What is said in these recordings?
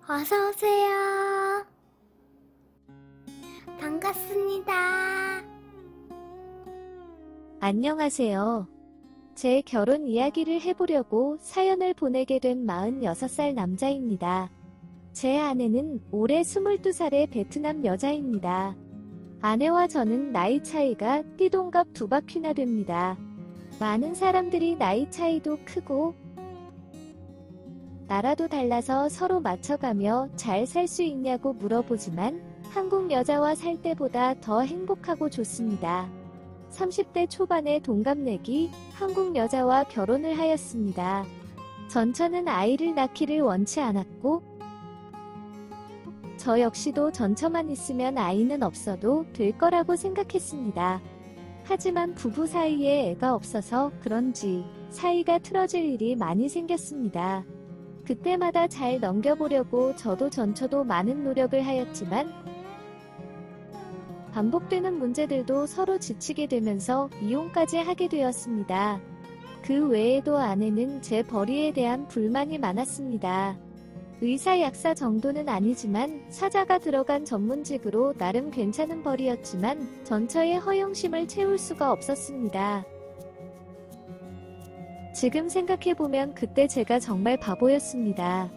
어서오세요. 반갑습니다. 안녕하세요. 제 결혼 이야기를 해보려고 사연을 보내게 된 46살 남자입니다. 제 아내는 올해 22살의 베트남 여자입니다. 아내와 저는 나이 차이가 띠동갑 2바퀴나 됩니다. 많은 사람들이 나이 차이도 크고 나라도 달라서 서로 맞춰가며 잘 살 수 있냐고 물어보지만 한국 여자와 살 때보다 더 행복하고 좋습니다. 30대 초반의 동갑내기 한국 여자와 결혼을 하였습니다. 전처는 아이를 낳기를 원치 않았고 저 역시도 전처만 있으면 아이는 없어도 될 거라고 생각했습니다. 하지만 부부 사이에 애가 없어서 그런지 사이가 틀어질 일이 많이 생겼습니다. 그때마다 잘 넘겨보려고 저도 전처도 많은 노력을 하였지만 반복되는 문제들도 서로 지치게 되면서 이혼까지 하게 되었습니다. 그 외에도 아내는 제 벌이에 대한 불만이 많았습니다. 의사 약사 정도는 아니지만 사자가 들어간 전문직으로 나름 괜찮은 벌이였지만 전처의 허영심을 채울 수가 없었습니다. 지금 생각해보면 그때 제가 정말 바보였습니다.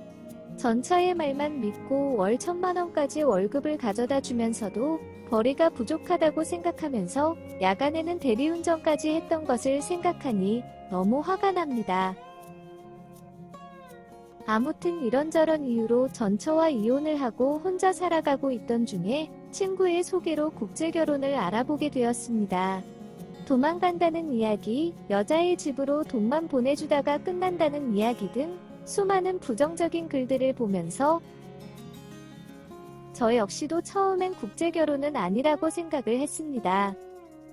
전처의 말만 믿고 월 1000만원까지 월급을 가져다 주면서도 벌이가 부족하다고 생각하면서 야간에는 대리운전까지 했던 것을 생각하니 너무 화가 납니다. 아무튼 이런저런 이유로 전처와 이혼을 하고 혼자 살아가고 있던 중에 친구의 소개로 국제결혼을 알아보게 되었습니다. 도망간다는 이야기, 여자의 집으로 돈만 보내주다가 끝난다는 이야기 등 수많은 부정적인 글들을 보면서 저 역시도 처음엔 국제결혼은 아니라고 생각을 했습니다.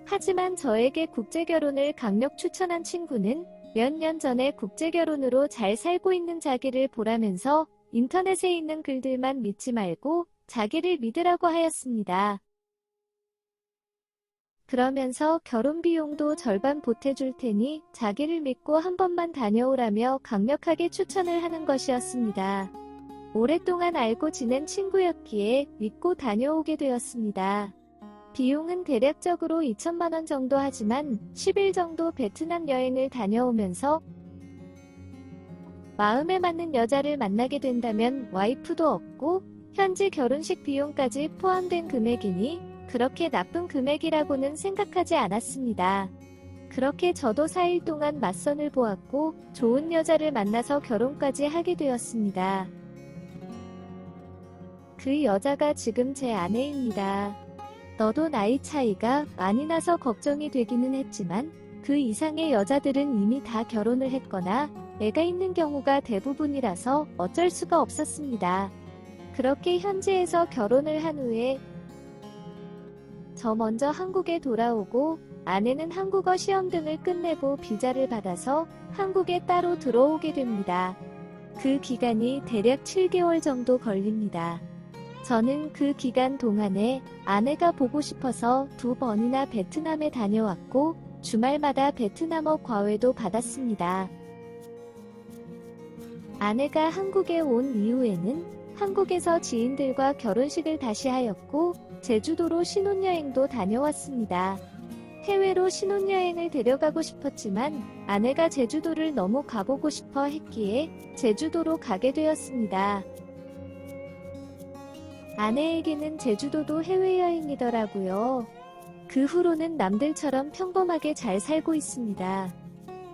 하지만 저에게 국제결혼을 강력 추천한 친구는 몇 년 전에 국제결혼으로 잘 살고 있는 자기를 보라면서 인터넷에 있는 글들만 믿지 말고 자기를 믿으라고 하였습니다. 그러면서 결혼 비용도 절반 보태줄 테니 자기를 믿고 한 번만 다녀오라며 강력하게 추천을 하는 것이었습니다. 오랫동안 알고 지낸 친구였기에 믿고 다녀오게 되었습니다. 비용은 대략적으로 2천만원 정도 하지만 10일 정도 베트남 여행을 다녀오면서 마음에 맞는 여자를 만나게 된다면 와이프도 없고 현지 결혼식 비용까지 포함된 금액이니 그렇게 나쁜 금액이라고는 생각하지 않았습니다. 그렇게 저도 4일 동안 맞선을 보았고 좋은 여자를 만나서 결혼까지 하게 되었습니다. 그 여자가 지금 제 아내입니다. 너도 나이 차이가 많이 나서 걱정이 되기는 했지만 그 이상의 여자들은 이미 다 결혼을 했거나 애가 있는 경우가 대부분이라서 어쩔 수가 없었습니다. 그렇게 현지에서 결혼을 한 후에 저 먼저 한국에 돌아오고 아내는 한국어 시험 등을 끝내고 비자를 받아서 한국에 따로 들어오게 됩니다. 그 기간이 대략 7개월 정도 걸립니다. 저는 그 기간 동안에 아내가 보고 싶어서 2번이나 베트남에 다녀왔고 주말마다 베트남어 과외도 받았습니다. 아내가 한국에 온 이후에는 한국에서 지인들과 결혼식을 다시 하였고 제주도로 신혼여행도 다녀왔습니다. 해외로 신혼여행을 데려가고 싶었지만 아내가 제주도를 너무 가보고 싶어 했기에 제주도로 가게 되었습니다. 아내에게는 제주도도 해외여행이더라고요. 그 후로는 남들처럼 평범하게 잘 살고 있습니다.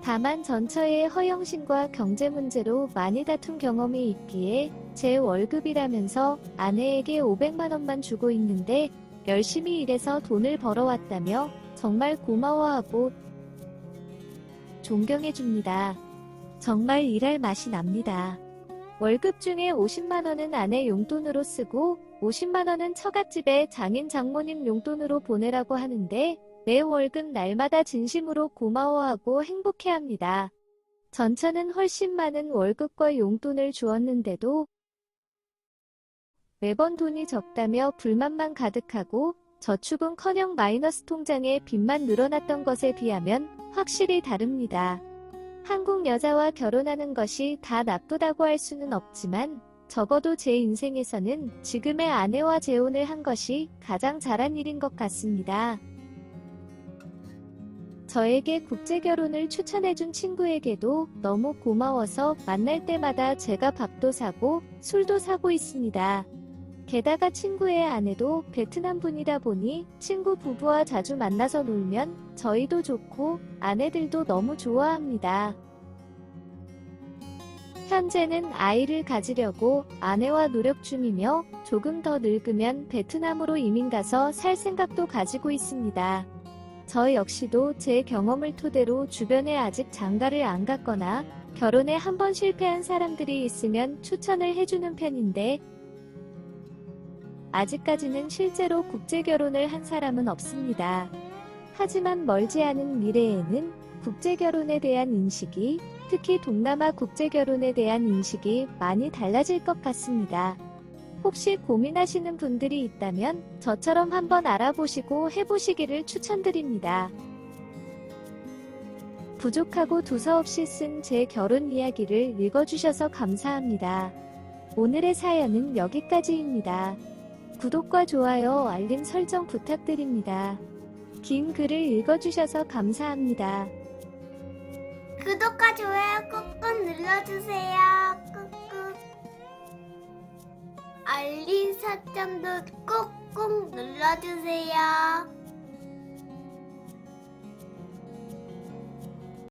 다만 전처의 허영심과 경제 문제로 많이 다툰 경험이 있기에 제 월급이라면서 아내에게 500만원만 주고 있는데 열심히 일해서 돈을 벌어왔다며 정말 고마워하고 존경해줍니다. 정말 일할 맛이 납니다. 월급 중에 50만원은 아내 용돈으로 쓰고 50만원은 처갓집에 장인 장모님 용돈으로 보내라고 하는데 매 월급 날마다 진심으로 고마워하고 행복해합니다. 전처는 훨씬 많은 월급과 용돈을 주었는데도 매번 돈이 적다며 불만만 가득하고 저축은커녕 마이너스 통장에 빚만 늘어났던 것에 비하면 확실히 다릅니다. 한국 여자와 결혼하는 것이 다 나쁘다고 할 수는 없지만 적어도 제 인생에서는 지금의 아내와 재혼을 한 것이 가장 잘한 일인 것 같습니다. 저에게 국제결혼을 추천해준 친구에게도 너무 고마워서 만날 때마다 제가 밥도 사고 술도 사고 있습니다. 게다가 친구의 아내도 베트남 분이다 보니 친구 부부와 자주 만나서 놀면 저희도 좋고 아내들도 너무 좋아합니다. 현재는 아이를 가지려고 아내와 노력 중이며 조금 더 늙으면 베트남으로 이민 가서 살 생각도 가지고 있습니다. 저 역시도 제 경험을 토대로 주변에 아직 장가를 안 갔거나 결혼에 한 번 실패한 사람들이 있으면 추천을 해주는 편인데 아직까지는 실제로 국제결혼을 한 사람은 없습니다. 하지만 멀지 않은 미래에는 국제결혼에 대한 인식이, 특히 동남아 국제결혼에 대한 인식이 많이 달라질 것 같습니다. 혹시 고민하시는 분들이 있다면 저처럼 한번 알아보시고 해보시기를 추천드립니다. 부족하고 두서없이 쓴 제 결혼 이야기를 읽어주셔서 감사합니다. 오늘의 사연은 여기까지입니다. 구독과 좋아요, 알림 설정 부탁드립니다. 긴 글을 읽어주셔서 감사합니다. 구독과 좋아요 꾹꾹 눌러주세요. 꾹꾹. 알림 설정도 꾹꾹 눌러주세요.